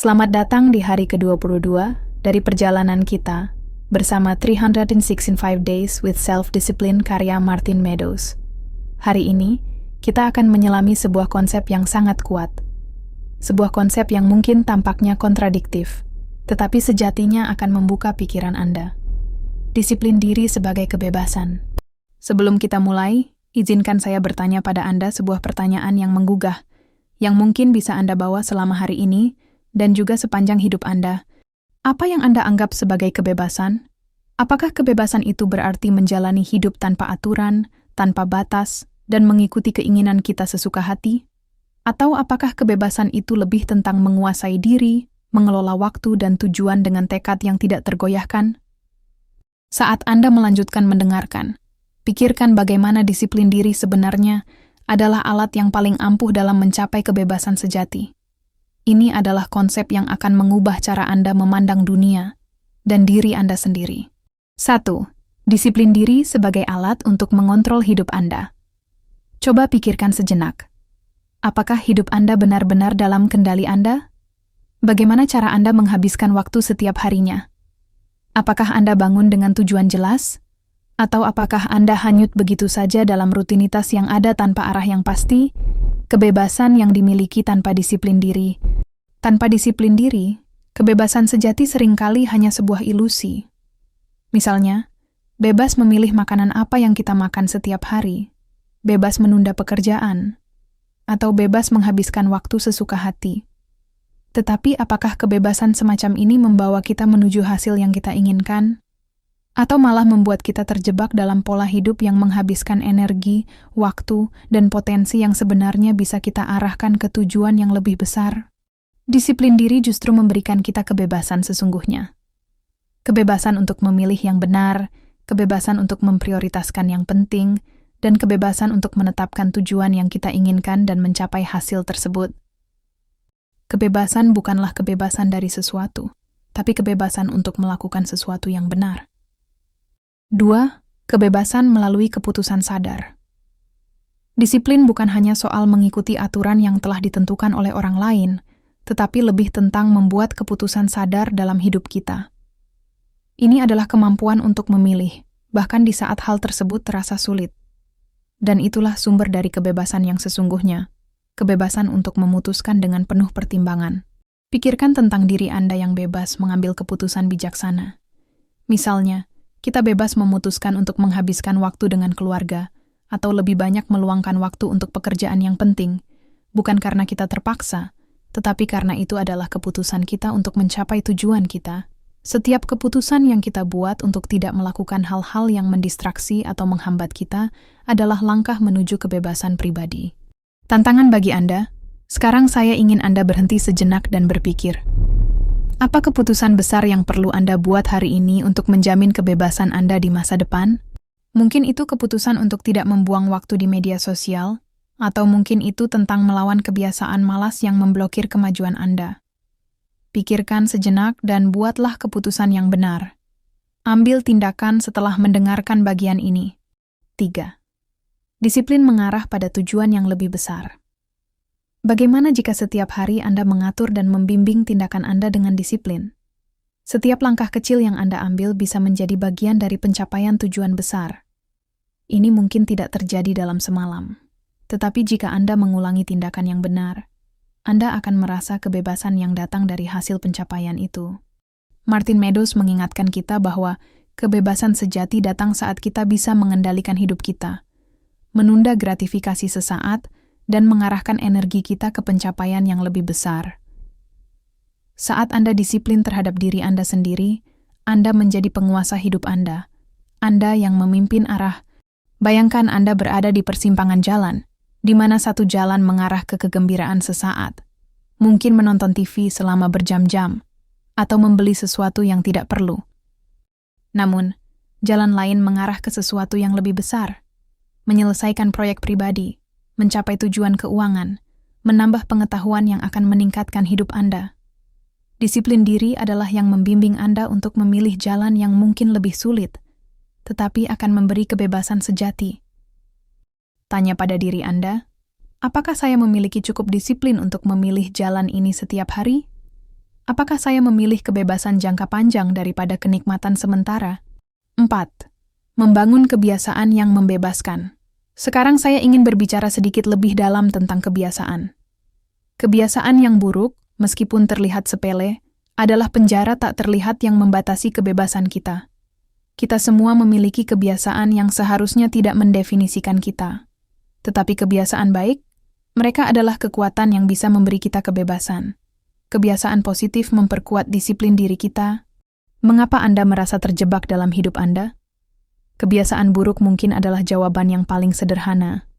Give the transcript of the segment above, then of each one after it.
Selamat datang di hari ke-22 dari perjalanan kita bersama 365 Days with Self-Discipline karya Martin Meadows. Hari ini, kita akan menyelami sebuah konsep yang sangat kuat. Sebuah konsep yang mungkin tampaknya kontradiktif, tetapi sejatinya akan membuka pikiran Anda. Disiplin diri sebagai kebebasan. Sebelum kita mulai, izinkan saya bertanya pada Anda sebuah pertanyaan yang menggugah, yang mungkin bisa Anda bawa selama hari ini, dan juga sepanjang hidup Anda. Apa yang Anda anggap sebagai kebebasan? Apakah kebebasan itu berarti menjalani hidup tanpa aturan, tanpa batas, dan mengikuti keinginan kita sesuka hati? Atau apakah kebebasan itu lebih tentang menguasai diri, mengelola waktu dan tujuan dengan tekad yang tidak tergoyahkan? Saat Anda melanjutkan mendengarkan, pikirkan bagaimana disiplin diri sebenarnya adalah alat yang paling ampuh dalam mencapai kebebasan sejati. Ini adalah konsep yang akan mengubah cara Anda memandang dunia dan diri Anda sendiri. 1. Disiplin diri sebagai alat untuk mengontrol hidup Anda. Coba pikirkan sejenak. Apakah hidup Anda benar-benar dalam kendali Anda? Bagaimana cara Anda menghabiskan waktu setiap harinya? Apakah Anda bangun dengan tujuan jelas? Atau apakah Anda hanyut begitu saja dalam rutinitas yang ada tanpa arah yang pasti? Kebebasan yang dimiliki tanpa disiplin diri. Tanpa disiplin diri, kebebasan sejati seringkali hanya sebuah ilusi. Misalnya, bebas memilih makanan apa yang kita makan setiap hari, bebas menunda pekerjaan, atau bebas menghabiskan waktu sesuka hati. Tetapi apakah kebebasan semacam ini membawa kita menuju hasil yang kita inginkan? Atau malah membuat kita terjebak dalam pola hidup yang menghabiskan energi, waktu, dan potensi yang sebenarnya bisa kita arahkan ke tujuan yang lebih besar? Disiplin diri justru memberikan kita kebebasan sesungguhnya. Kebebasan untuk memilih yang benar, kebebasan untuk memprioritaskan yang penting, dan kebebasan untuk menetapkan tujuan yang kita inginkan dan mencapai hasil tersebut. Kebebasan bukanlah kebebasan dari sesuatu, tapi kebebasan untuk melakukan sesuatu yang benar. 2. Kebebasan melalui keputusan sadar. Disiplin bukan hanya soal mengikuti aturan yang telah ditentukan oleh orang lain, tetapi lebih tentang membuat keputusan sadar dalam hidup kita. Ini adalah kemampuan untuk memilih, bahkan di saat hal tersebut terasa sulit. Dan itulah sumber dari kebebasan yang sesungguhnya, kebebasan untuk memutuskan dengan penuh pertimbangan. Pikirkan tentang diri Anda yang bebas mengambil keputusan bijaksana. Misalnya, kita bebas memutuskan untuk menghabiskan waktu dengan keluarga, atau lebih banyak meluangkan waktu untuk pekerjaan yang penting, bukan karena kita terpaksa, tetapi karena itu adalah keputusan kita untuk mencapai tujuan kita. Setiap keputusan yang kita buat untuk tidak melakukan hal-hal yang mendistraksi atau menghambat kita adalah langkah menuju kebebasan pribadi. Tantangan bagi Anda, sekarang saya ingin Anda berhenti sejenak dan berpikir, apa keputusan besar yang perlu Anda buat hari ini untuk menjamin kebebasan Anda di masa depan? Mungkin itu keputusan untuk tidak membuang waktu di media sosial, atau mungkin itu tentang melawan kebiasaan malas yang memblokir kemajuan Anda. Pikirkan sejenak dan buatlah keputusan yang benar. Ambil tindakan setelah mendengarkan bagian ini. 3. Disiplin mengarah pada tujuan yang lebih besar. Bagaimana jika setiap hari Anda mengatur dan membimbing tindakan Anda dengan disiplin? Setiap langkah kecil yang Anda ambil bisa menjadi bagian dari pencapaian tujuan besar. Ini mungkin tidak terjadi dalam semalam. Tetapi jika Anda mengulangi tindakan yang benar, Anda akan merasa kebebasan yang datang dari hasil pencapaian itu. Martin Meadows mengingatkan kita bahwa kebebasan sejati datang saat kita bisa mengendalikan hidup kita, menunda gratifikasi sesaat, dan mengarahkan energi kita ke pencapaian yang lebih besar. Saat Anda disiplin terhadap diri Anda sendiri, Anda menjadi penguasa hidup Anda. Anda yang memimpin arah. Bayangkan Anda berada di persimpangan jalan, di mana satu jalan mengarah ke kegembiraan sesaat. Mungkin menonton TV selama berjam-jam, atau membeli sesuatu yang tidak perlu. Namun, jalan lain mengarah ke sesuatu yang lebih besar. Menyelesaikan proyek pribadi, mencapai tujuan keuangan, menambah pengetahuan yang akan meningkatkan hidup Anda. Disiplin diri adalah yang membimbing Anda untuk memilih jalan yang mungkin lebih sulit, tetapi akan memberi kebebasan sejati. Tanya pada diri Anda, apakah saya memiliki cukup disiplin untuk memilih jalan ini setiap hari? Apakah saya memilih kebebasan jangka panjang daripada kenikmatan sementara? 4. Membangun kebiasaan yang membebaskan. Sekarang saya ingin berbicara sedikit lebih dalam tentang kebiasaan. Kebiasaan yang buruk, meskipun terlihat sepele, adalah penjara tak terlihat yang membatasi kebebasan kita. Kita semua memiliki kebiasaan yang seharusnya tidak mendefinisikan kita. Tetapi kebiasaan baik, mereka adalah kekuatan yang bisa memberi kita kebebasan. Kebiasaan positif memperkuat disiplin diri kita. Mengapa Anda merasa terjebak dalam hidup Anda? Kebiasaan buruk mungkin adalah jawaban yang paling sederhana.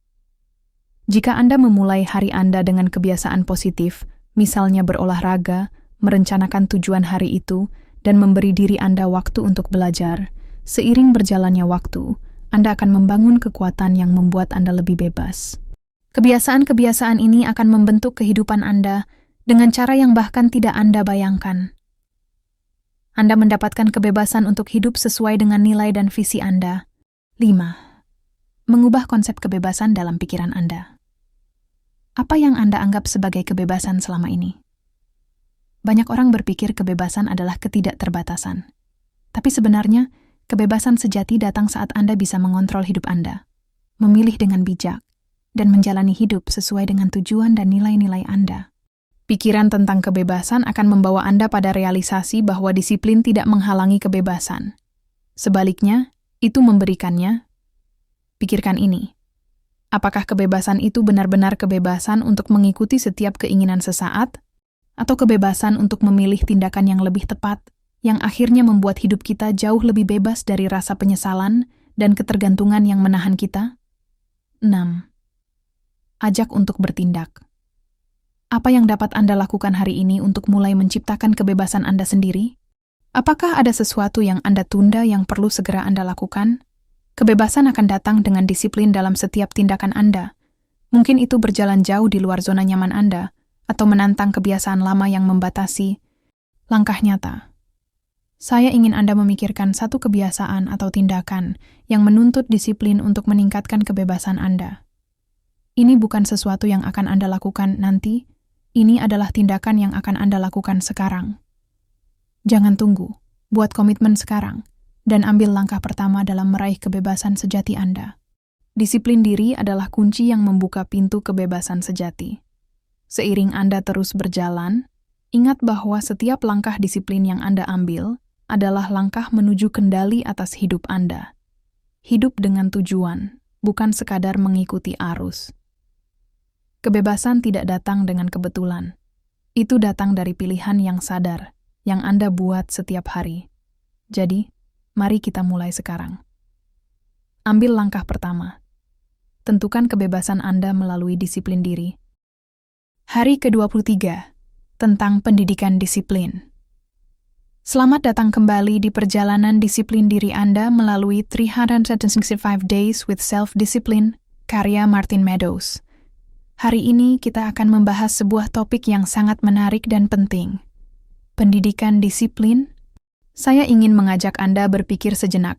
Jika Anda memulai hari Anda dengan kebiasaan positif, misalnya berolahraga, merencanakan tujuan hari itu, dan memberi diri Anda waktu untuk belajar, seiring berjalannya waktu, Anda akan membangun kekuatan yang membuat Anda lebih bebas. Kebiasaan-kebiasaan ini akan membentuk kehidupan Anda dengan cara yang bahkan tidak Anda bayangkan. Anda mendapatkan kebebasan untuk hidup sesuai dengan nilai dan visi Anda. 5. Mengubah konsep kebebasan dalam pikiran Anda. Apa yang Anda anggap sebagai kebebasan selama ini? Banyak orang berpikir kebebasan adalah ketidakterbatasan. Tapi sebenarnya, kebebasan sejati datang saat Anda bisa mengontrol hidup Anda, memilih dengan bijak, dan menjalani hidup sesuai dengan tujuan dan nilai-nilai Anda. Pikiran tentang kebebasan akan membawa Anda pada realisasi bahwa disiplin tidak menghalangi kebebasan. Sebaliknya, itu memberikannya. Pikirkan ini. Apakah kebebasan itu benar-benar kebebasan untuk mengikuti setiap keinginan sesaat, atau kebebasan untuk memilih tindakan yang lebih tepat, yang akhirnya membuat hidup kita jauh lebih bebas dari rasa penyesalan dan ketergantungan yang menahan kita? 6. Ajak untuk bertindak. Apa yang dapat Anda lakukan hari ini untuk mulai menciptakan kebebasan Anda sendiri? Apakah ada sesuatu yang Anda tunda yang perlu segera Anda lakukan? Kebebasan akan datang dengan disiplin dalam setiap tindakan Anda. Mungkin itu berjalan jauh di luar zona nyaman Anda, atau menantang kebiasaan lama yang membatasi. Langkah nyata. Saya ingin Anda memikirkan satu kebiasaan atau tindakan yang menuntut disiplin untuk meningkatkan kebebasan Anda. Ini bukan sesuatu yang akan Anda lakukan nanti, ini adalah tindakan yang akan Anda lakukan sekarang. Jangan tunggu, buat komitmen sekarang, dan ambil langkah pertama dalam meraih kebebasan sejati Anda. Disiplin diri adalah kunci yang membuka pintu kebebasan sejati. Seiring Anda terus berjalan, ingat bahwa setiap langkah disiplin yang Anda ambil adalah langkah menuju kendali atas hidup Anda. Hidup dengan tujuan, bukan sekadar mengikuti arus. Kebebasan tidak datang dengan kebetulan. Itu datang dari pilihan yang sadar, yang Anda buat setiap hari. Jadi, mari kita mulai sekarang. Ambil langkah pertama. Tentukan kebebasan Anda melalui disiplin diri. Hari ke-23, tentang pendidikan disiplin. Selamat datang kembali di perjalanan disiplin diri Anda melalui 365 Days with Self-Discipline, karya Martin Meadows. Hari ini kita akan membahas sebuah topik yang sangat menarik dan penting. Pendidikan disiplin. Saya ingin mengajak Anda berpikir sejenak.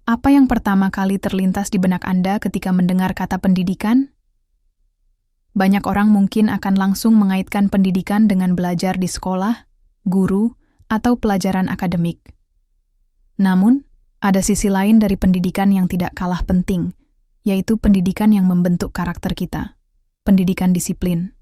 Apa yang pertama kali terlintas di benak Anda ketika mendengar kata pendidikan? Banyak orang mungkin akan langsung mengaitkan pendidikan dengan belajar di sekolah, guru, atau pelajaran akademik. Namun, ada sisi lain dari pendidikan yang tidak kalah penting, yaitu pendidikan yang membentuk karakter kita. Pendidikan disiplin.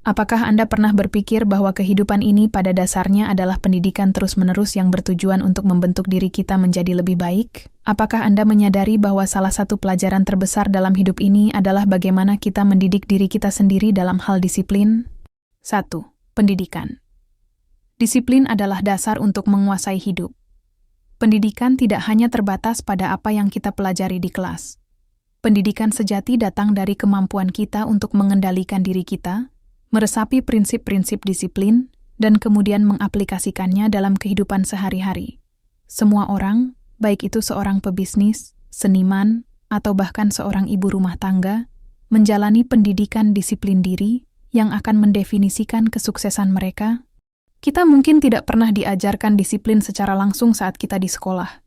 Apakah Anda pernah berpikir bahwa kehidupan ini pada dasarnya adalah pendidikan terus-menerus yang bertujuan untuk membentuk diri kita menjadi lebih baik? Apakah Anda menyadari bahwa salah satu pelajaran terbesar dalam hidup ini adalah bagaimana kita mendidik diri kita sendiri dalam hal disiplin? 1. Pendidikan. Disiplin adalah dasar untuk menguasai hidup. Pendidikan tidak hanya terbatas pada apa yang kita pelajari di kelas. Pendidikan sejati datang dari kemampuan kita untuk mengendalikan diri kita, meresapi prinsip-prinsip disiplin, dan kemudian mengaplikasikannya dalam kehidupan sehari-hari. Semua orang, baik itu seorang pebisnis, seniman, atau bahkan seorang ibu rumah tangga, menjalani pendidikan disiplin diri yang akan mendefinisikan kesuksesan mereka. Kita mungkin tidak pernah diajarkan disiplin secara langsung saat kita di sekolah.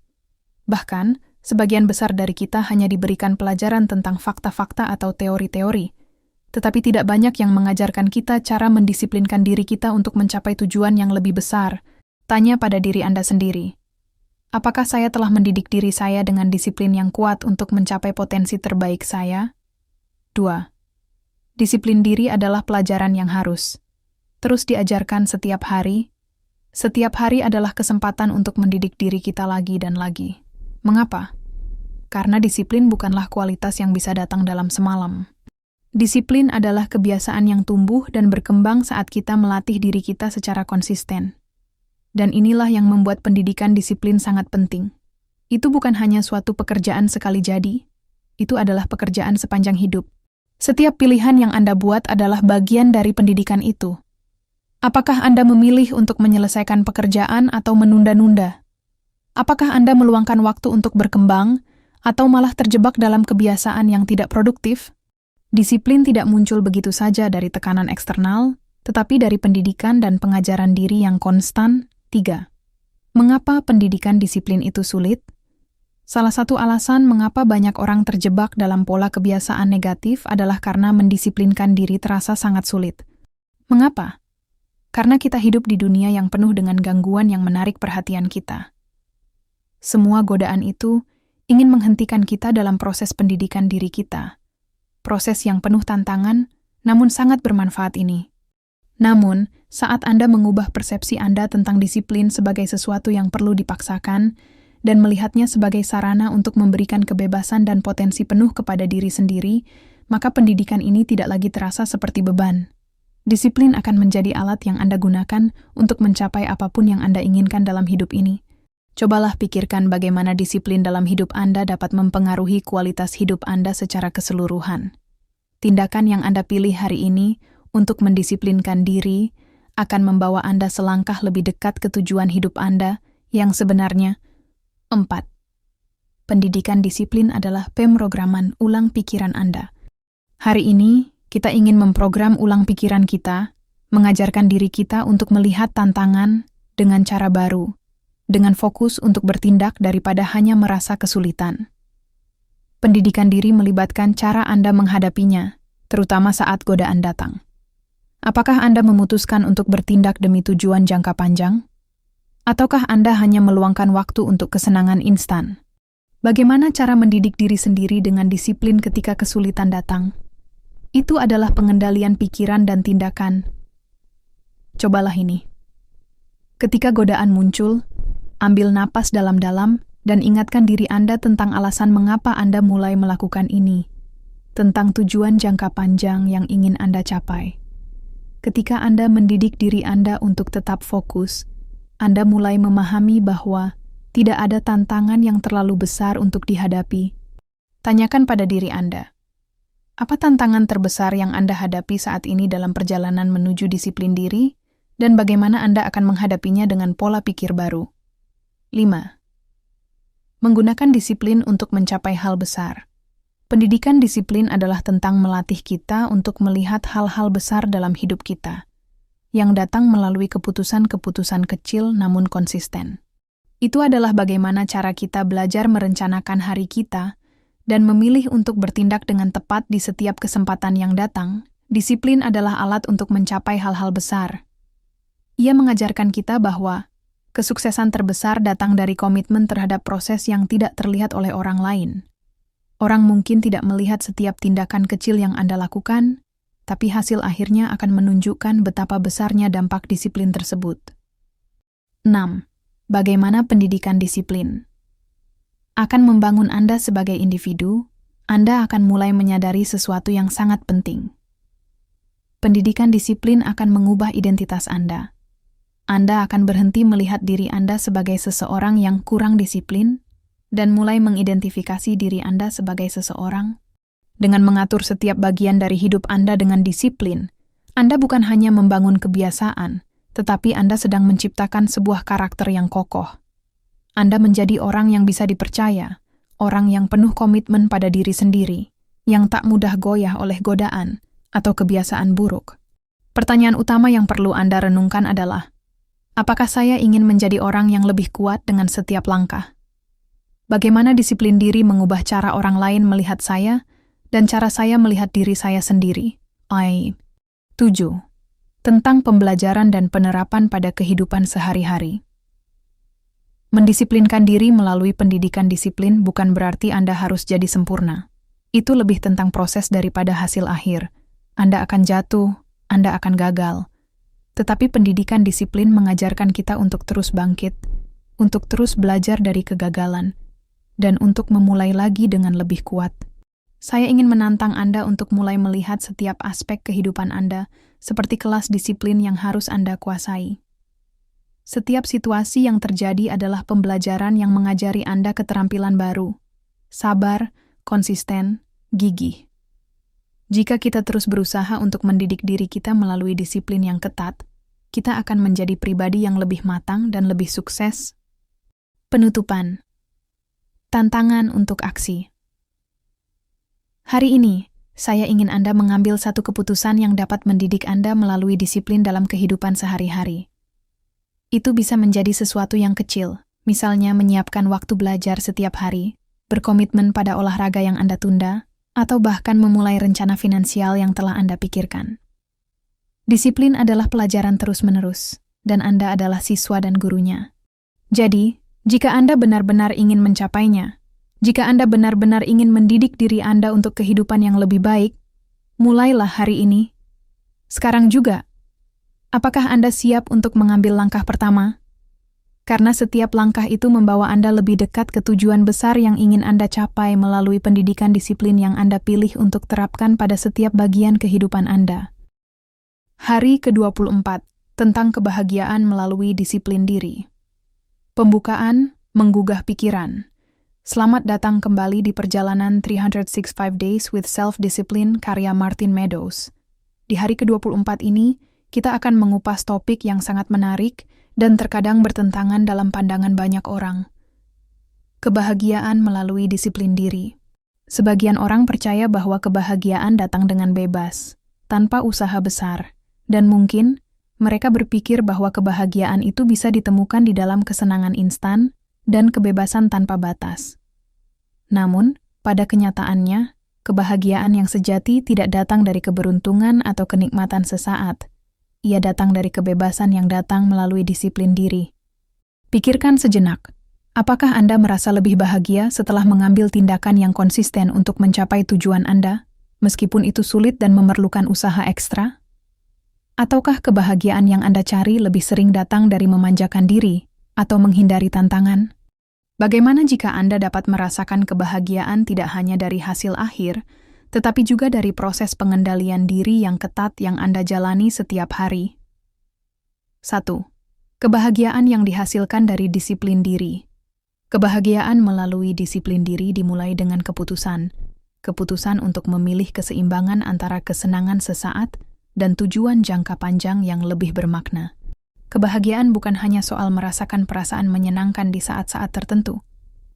Bahkan, sebagian besar dari kita hanya diberikan pelajaran tentang fakta-fakta atau teori-teori. tetapi tidak banyak yang mengajarkan kita cara mendisiplinkan diri kita untuk mencapai tujuan yang lebih besar. Tanya pada diri Anda sendiri. Apakah saya telah mendidik diri saya dengan disiplin yang kuat untuk mencapai potensi terbaik saya? 2. Disiplin diri adalah pelajaran yang harus terus diajarkan setiap hari. Setiap hari adalah kesempatan untuk mendidik diri kita lagi dan lagi. Mengapa? Karena disiplin bukanlah kualitas yang bisa datang dalam semalam. Disiplin adalah kebiasaan yang tumbuh dan berkembang saat kita melatih diri kita secara konsisten. Dan inilah yang membuat pendidikan disiplin sangat penting. Itu bukan hanya suatu pekerjaan sekali jadi, itu adalah pekerjaan sepanjang hidup. Setiap pilihan yang Anda buat adalah bagian dari pendidikan itu. Apakah Anda memilih untuk menyelesaikan pekerjaan atau menunda-nunda? Apakah Anda meluangkan waktu untuk berkembang atau malah terjebak dalam kebiasaan yang tidak produktif? Disiplin tidak muncul begitu saja dari tekanan eksternal, tetapi dari pendidikan dan pengajaran diri yang konstan. 3. Mengapa pendidikan disiplin itu sulit? Salah satu alasan mengapa banyak orang terjebak dalam pola kebiasaan negatif adalah karena mendisiplinkan diri terasa sangat sulit. Mengapa? Karena kita hidup di dunia yang penuh dengan gangguan yang menarik perhatian kita. Semua godaan itu ingin menghentikan kita dalam proses pendidikan diri kita. Proses yang penuh tantangan, namun sangat bermanfaat ini. Namun, saat Anda mengubah persepsi Anda tentang disiplin sebagai sesuatu yang perlu dipaksakan, dan melihatnya sebagai sarana untuk memberikan kebebasan dan potensi penuh kepada diri sendiri, maka pendidikan ini tidak lagi terasa seperti beban. Disiplin akan menjadi alat yang Anda gunakan untuk mencapai apapun yang Anda inginkan dalam hidup ini. Cobalah pikirkan bagaimana disiplin dalam hidup Anda dapat mempengaruhi kualitas hidup Anda secara keseluruhan. Tindakan yang Anda pilih hari ini untuk mendisiplinkan diri akan membawa Anda selangkah lebih dekat ke tujuan hidup Anda yang sebenarnya. 4. Pendidikan disiplin adalah pemrograman ulang pikiran Anda. Hari ini, kita ingin memprogram ulang pikiran kita, mengajarkan diri kita untuk melihat tantangan dengan cara baru, dengan fokus untuk bertindak daripada hanya merasa kesulitan. Pendidikan diri melibatkan cara Anda menghadapinya, terutama saat godaan datang. Apakah Anda memutuskan untuk bertindak demi tujuan jangka panjang? Ataukah Anda hanya meluangkan waktu untuk kesenangan instan? Bagaimana cara mendidik diri sendiri dengan disiplin ketika kesulitan datang? Itu adalah pengendalian pikiran dan tindakan. Cobalah ini. Ketika godaan muncul, ambil napas dalam-dalam dan ingatkan diri Anda tentang alasan mengapa Anda mulai melakukan ini, tentang tujuan jangka panjang yang ingin Anda capai. Ketika Anda mendidik diri Anda untuk tetap fokus, Anda mulai memahami bahwa tidak ada tantangan yang terlalu besar untuk dihadapi. Tanyakan pada diri Anda, apa tantangan terbesar yang Anda hadapi saat ini dalam perjalanan menuju disiplin diri, dan bagaimana Anda akan menghadapinya dengan pola pikir baru? 5. Menggunakan disiplin untuk mencapai hal besar. Pendidikan disiplin adalah tentang melatih kita untuk melihat hal-hal besar dalam hidup kita, yang datang melalui keputusan-keputusan kecil namun konsisten. Itu adalah bagaimana cara kita belajar merencanakan hari kita, dan memilih untuk bertindak dengan tepat di setiap kesempatan yang datang. Disiplin adalah alat untuk mencapai hal-hal besar. Ia mengajarkan kita bahwa kesuksesan terbesar datang dari komitmen terhadap proses yang tidak terlihat oleh orang lain. Orang mungkin tidak melihat setiap tindakan kecil yang Anda lakukan, tapi hasil akhirnya akan menunjukkan betapa besarnya dampak disiplin tersebut. 6. Bagaimana pendidikan disiplin akan membangun Anda sebagai individu? Anda akan mulai menyadari sesuatu yang sangat penting. Pendidikan disiplin akan mengubah identitas Anda. Anda akan berhenti melihat diri Anda sebagai seseorang yang kurang disiplin dan mulai mengidentifikasi diri Anda sebagai seseorang. Dengan mengatur setiap bagian dari hidup Anda dengan disiplin, Anda bukan hanya membangun kebiasaan, tetapi Anda sedang menciptakan sebuah karakter yang kokoh. Anda menjadi orang yang bisa dipercaya, orang yang penuh komitmen pada diri sendiri, yang tak mudah goyah oleh godaan atau kebiasaan buruk. Pertanyaan utama yang perlu Anda renungkan adalah, apakah saya ingin menjadi orang yang lebih kuat dengan setiap langkah? Bagaimana disiplin diri mengubah cara orang lain melihat saya dan cara saya melihat diri saya sendiri? 7. Tentang pembelajaran dan penerapan pada kehidupan sehari-hari. Mendisiplinkan diri melalui pendidikan disiplin bukan berarti Anda harus jadi sempurna. Itu lebih tentang proses daripada hasil akhir. Anda akan jatuh, Anda akan gagal. Tetapi pendidikan disiplin mengajarkan kita untuk terus bangkit, untuk terus belajar dari kegagalan, dan untuk memulai lagi dengan lebih kuat. Saya ingin menantang Anda untuk mulai melihat setiap aspek kehidupan Anda seperti kelas disiplin yang harus Anda kuasai. Setiap situasi yang terjadi adalah pembelajaran yang mengajari Anda keterampilan baru, sabar, konsisten, gigih. Jika kita terus berusaha untuk mendidik diri kita melalui disiplin yang ketat, kita akan menjadi pribadi yang lebih matang dan lebih sukses. Penutupan. Tantangan untuk aksi. Hari ini, saya ingin Anda mengambil satu keputusan yang dapat mendidik Anda melalui disiplin dalam kehidupan sehari-hari. Itu bisa menjadi sesuatu yang kecil, misalnya menyiapkan waktu belajar setiap hari, berkomitmen pada olahraga yang Anda tunda, atau bahkan memulai rencana finansial yang telah Anda pikirkan. Disiplin adalah pelajaran terus-menerus, dan Anda adalah siswa dan gurunya. Jadi, jika Anda benar-benar ingin mencapainya, jika Anda benar-benar ingin mendidik diri Anda untuk kehidupan yang lebih baik, mulailah hari ini. Sekarang juga. Apakah Anda siap untuk mengambil langkah pertama? Karena setiap langkah itu membawa Anda lebih dekat ke tujuan besar yang ingin Anda capai melalui pendidikan disiplin yang Anda pilih untuk terapkan pada setiap bagian kehidupan Anda. Hari ke-24, tentang kebahagiaan melalui disiplin diri. Pembukaan, menggugah pikiran. Selamat datang kembali di perjalanan 365 Days with Self-Discipline karya Martin Meadows. Di hari ke-24 ini, kita akan mengupas topik yang sangat menarik dan terkadang bertentangan dalam pandangan banyak orang. Kebahagiaan melalui disiplin diri. Sebagian orang percaya bahwa kebahagiaan datang dengan bebas, tanpa usaha besar, dan mungkin mereka berpikir bahwa kebahagiaan itu bisa ditemukan di dalam kesenangan instan dan kebebasan tanpa batas. Namun, pada kenyataannya, kebahagiaan yang sejati tidak datang dari keberuntungan atau kenikmatan sesaat. Ia datang dari kebebasan yang datang melalui disiplin diri. Pikirkan sejenak, apakah Anda merasa lebih bahagia setelah mengambil tindakan yang konsisten untuk mencapai tujuan Anda, meskipun itu sulit dan memerlukan usaha ekstra? Ataukah kebahagiaan yang Anda cari lebih sering datang dari memanjakan diri atau menghindari tantangan? Bagaimana jika Anda dapat merasakan kebahagiaan tidak hanya dari hasil akhir, tetapi juga dari proses pengendalian diri yang ketat yang Anda jalani setiap hari? 1. Kebahagiaan yang dihasilkan dari disiplin diri. Kebahagiaan melalui disiplin diri dimulai dengan keputusan. Keputusan untuk memilih keseimbangan antara kesenangan sesaat dan tujuan jangka panjang yang lebih bermakna. Kebahagiaan bukan hanya soal merasakan perasaan menyenangkan di saat-saat tertentu,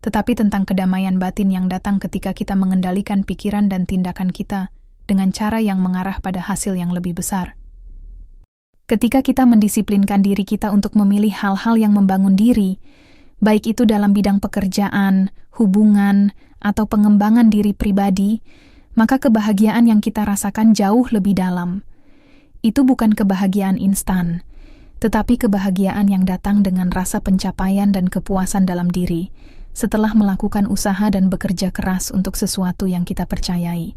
tetapi tentang kedamaian batin yang datang ketika kita mengendalikan pikiran dan tindakan kita dengan cara yang mengarah pada hasil yang lebih besar. Ketika kita mendisiplinkan diri kita untuk memilih hal-hal yang membangun diri, baik itu dalam bidang pekerjaan, hubungan, atau pengembangan diri pribadi, maka kebahagiaan yang kita rasakan jauh lebih dalam. Itu bukan kebahagiaan instan, tetapi kebahagiaan yang datang dengan rasa pencapaian dan kepuasan dalam diri, setelah melakukan usaha dan bekerja keras untuk sesuatu yang kita percayai.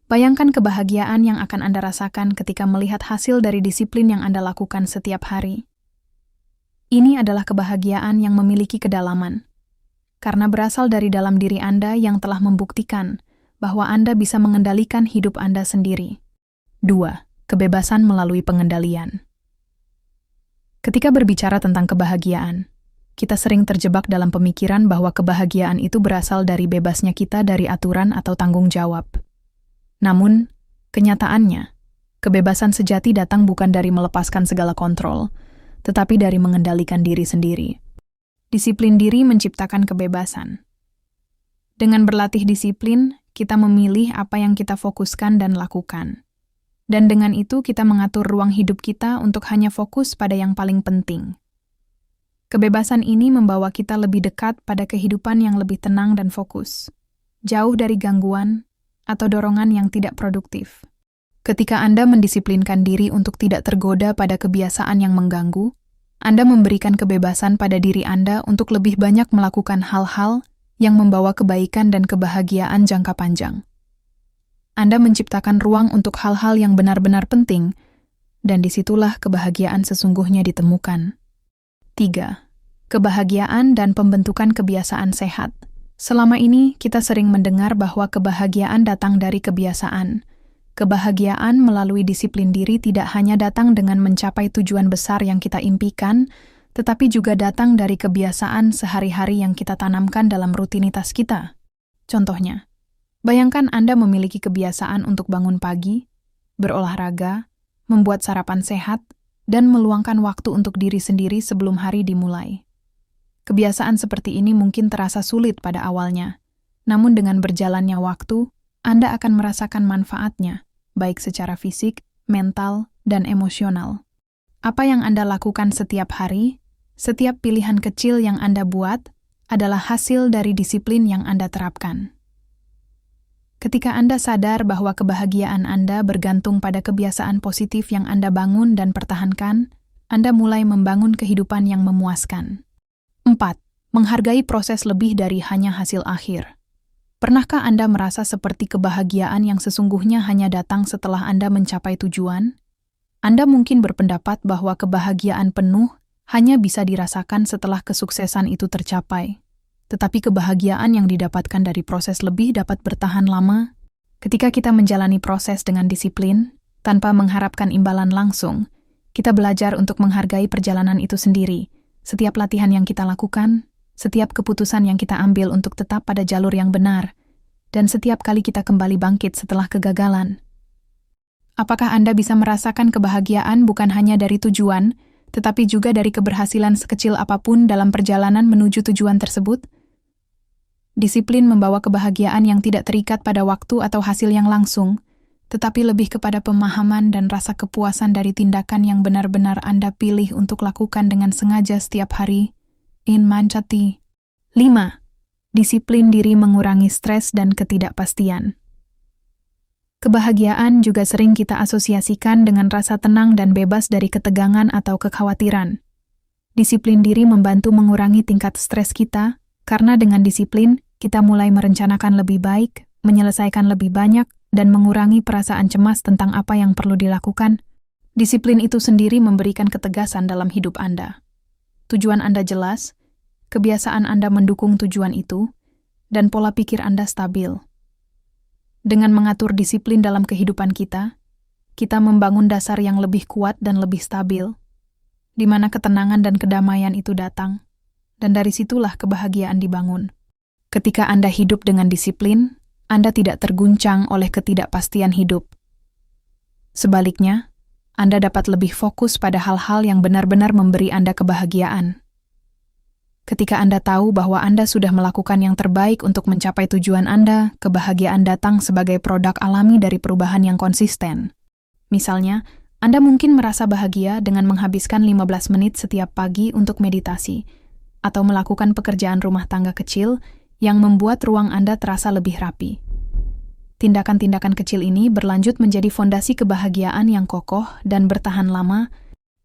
Bayangkan kebahagiaan yang akan Anda rasakan ketika melihat hasil dari disiplin yang Anda lakukan setiap hari. Ini adalah kebahagiaan yang memiliki kedalaman, karena berasal dari dalam diri Anda yang telah membuktikan bahwa Anda bisa mengendalikan hidup Anda sendiri. 2. Kebebasan melalui pengendalian. Ketika berbicara tentang kebahagiaan, kita sering terjebak dalam pemikiran bahwa kebahagiaan itu berasal dari bebasnya kita dari aturan atau tanggung jawab. Namun, kenyataannya, kebebasan sejati datang bukan dari melepaskan segala kontrol, tetapi dari mengendalikan diri sendiri. Disiplin diri menciptakan kebebasan. Dengan berlatih disiplin, kita memilih apa yang kita fokuskan dan lakukan. Dan dengan itu kita mengatur ruang hidup kita untuk hanya fokus pada yang paling penting. Kebebasan ini membawa kita lebih dekat pada kehidupan yang lebih tenang dan fokus, jauh dari gangguan atau dorongan yang tidak produktif. Ketika Anda mendisiplinkan diri untuk tidak tergoda pada kebiasaan yang mengganggu, Anda memberikan kebebasan pada diri Anda untuk lebih banyak melakukan hal-hal yang membawa kebaikan dan kebahagiaan jangka panjang. Anda menciptakan ruang untuk hal-hal yang benar-benar penting, dan disitulah kebahagiaan sesungguhnya ditemukan. 3. Kebahagiaan dan pembentukan kebiasaan sehat. Selama ini, kita sering mendengar bahwa kebahagiaan datang dari kebiasaan. Kebahagiaan melalui disiplin diri tidak hanya datang dengan mencapai tujuan besar yang kita impikan, tetapi juga datang dari kebiasaan sehari-hari yang kita tanamkan dalam rutinitas kita. Contohnya, bayangkan Anda memiliki kebiasaan untuk bangun pagi, berolahraga, membuat sarapan sehat, dan meluangkan waktu untuk diri sendiri sebelum hari dimulai. Kebiasaan seperti ini mungkin terasa sulit pada awalnya, namun dengan berjalannya waktu, Anda akan merasakan manfaatnya, baik secara fisik, mental, dan emosional. Apa yang Anda lakukan setiap hari, setiap pilihan kecil yang Anda buat, adalah hasil dari disiplin yang Anda terapkan. Ketika Anda sadar bahwa kebahagiaan Anda bergantung pada kebiasaan positif yang Anda bangun dan pertahankan, Anda mulai membangun kehidupan yang memuaskan. 4. Menghargai proses lebih dari hanya hasil akhir. Pernahkah Anda merasa seperti kebahagiaan yang sesungguhnya hanya datang setelah Anda mencapai tujuan? Anda mungkin berpendapat bahwa kebahagiaan penuh hanya bisa dirasakan setelah kesuksesan itu tercapai. Tetapi kebahagiaan yang didapatkan dari proses lebih dapat bertahan lama ketika kita menjalani proses dengan disiplin, tanpa mengharapkan imbalan langsung. Kita belajar untuk menghargai perjalanan itu sendiri. Setiap latihan yang kita lakukan, setiap keputusan yang kita ambil untuk tetap pada jalur yang benar, dan setiap kali kita kembali bangkit setelah kegagalan. Apakah Anda bisa merasakan kebahagiaan bukan hanya dari tujuan, tetapi juga dari keberhasilan sekecil apapun dalam perjalanan menuju tujuan tersebut? Disiplin membawa kebahagiaan yang tidak terikat pada waktu atau hasil yang langsung, tetapi lebih kepada pemahaman dan rasa kepuasan dari tindakan yang benar-benar Anda pilih untuk lakukan dengan sengaja setiap hari. In Manchati. 5. Disiplin diri mengurangi stres dan ketidakpastian. Kebahagiaan juga sering kita asosiasikan dengan rasa tenang dan bebas dari ketegangan atau kekhawatiran. Disiplin diri membantu mengurangi tingkat stres kita, karena dengan disiplin, kita mulai merencanakan lebih baik, menyelesaikan lebih banyak, dan mengurangi perasaan cemas tentang apa yang perlu dilakukan. Disiplin itu sendiri memberikan ketegasan dalam hidup Anda. Tujuan Anda jelas, kebiasaan Anda mendukung tujuan itu, dan pola pikir Anda stabil. Dengan mengatur disiplin dalam kehidupan kita membangun dasar yang lebih kuat dan lebih stabil, di mana ketenangan dan kedamaian itu datang, dan dari situlah kebahagiaan dibangun. Ketika Anda hidup dengan disiplin, Anda tidak terguncang oleh ketidakpastian hidup. Sebaliknya, Anda dapat lebih fokus pada hal-hal yang benar-benar memberi Anda kebahagiaan. Ketika Anda tahu bahwa Anda sudah melakukan yang terbaik untuk mencapai tujuan Anda, kebahagiaan datang sebagai produk alami dari perubahan yang konsisten. Misalnya, Anda mungkin merasa bahagia dengan menghabiskan 15 menit setiap pagi untuk meditasi, atau melakukan pekerjaan rumah tangga kecil yang membuat ruang Anda terasa lebih rapi. Tindakan-tindakan kecil ini berlanjut menjadi fondasi kebahagiaan yang kokoh dan bertahan lama.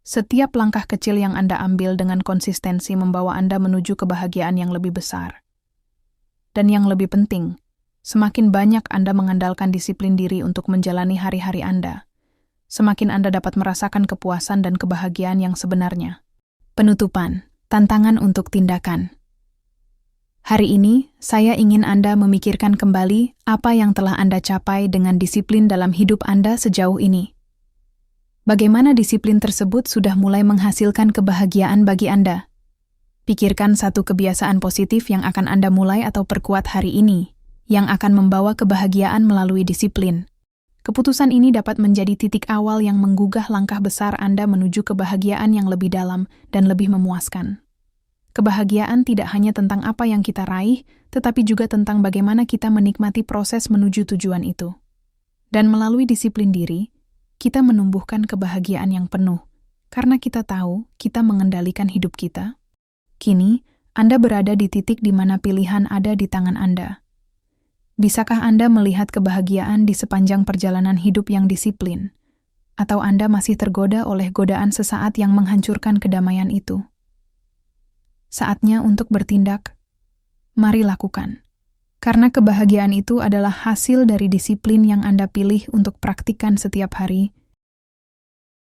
Setiap langkah kecil yang Anda ambil dengan konsistensi membawa Anda menuju kebahagiaan yang lebih besar. Dan yang lebih penting, semakin banyak Anda mengandalkan disiplin diri untuk menjalani hari-hari Anda, semakin Anda dapat merasakan kepuasan dan kebahagiaan yang sebenarnya. Penutupan, tantangan untuk tindakan. Hari ini, saya ingin Anda memikirkan kembali apa yang telah Anda capai dengan disiplin dalam hidup Anda sejauh ini. Bagaimana disiplin tersebut sudah mulai menghasilkan kebahagiaan bagi Anda? Pikirkan satu kebiasaan positif yang akan Anda mulai atau perkuat hari ini, yang akan membawa kebahagiaan melalui disiplin. Keputusan ini dapat menjadi titik awal yang menggugah langkah besar Anda menuju kebahagiaan yang lebih dalam dan lebih memuaskan. Kebahagiaan tidak hanya tentang apa yang kita raih, tetapi juga tentang bagaimana kita menikmati proses menuju tujuan itu. Dan melalui disiplin diri, kita menumbuhkan kebahagiaan yang penuh, karena kita tahu kita mengendalikan hidup kita. Kini, Anda berada di titik di mana pilihan ada di tangan Anda. Bisakah Anda melihat kebahagiaan di sepanjang perjalanan hidup yang disiplin? Atau Anda masih tergoda oleh godaan sesaat yang menghancurkan kedamaian itu? Saatnya untuk bertindak. Mari lakukan. Karena kebahagiaan itu adalah hasil dari disiplin yang Anda pilih untuk praktikkan setiap hari,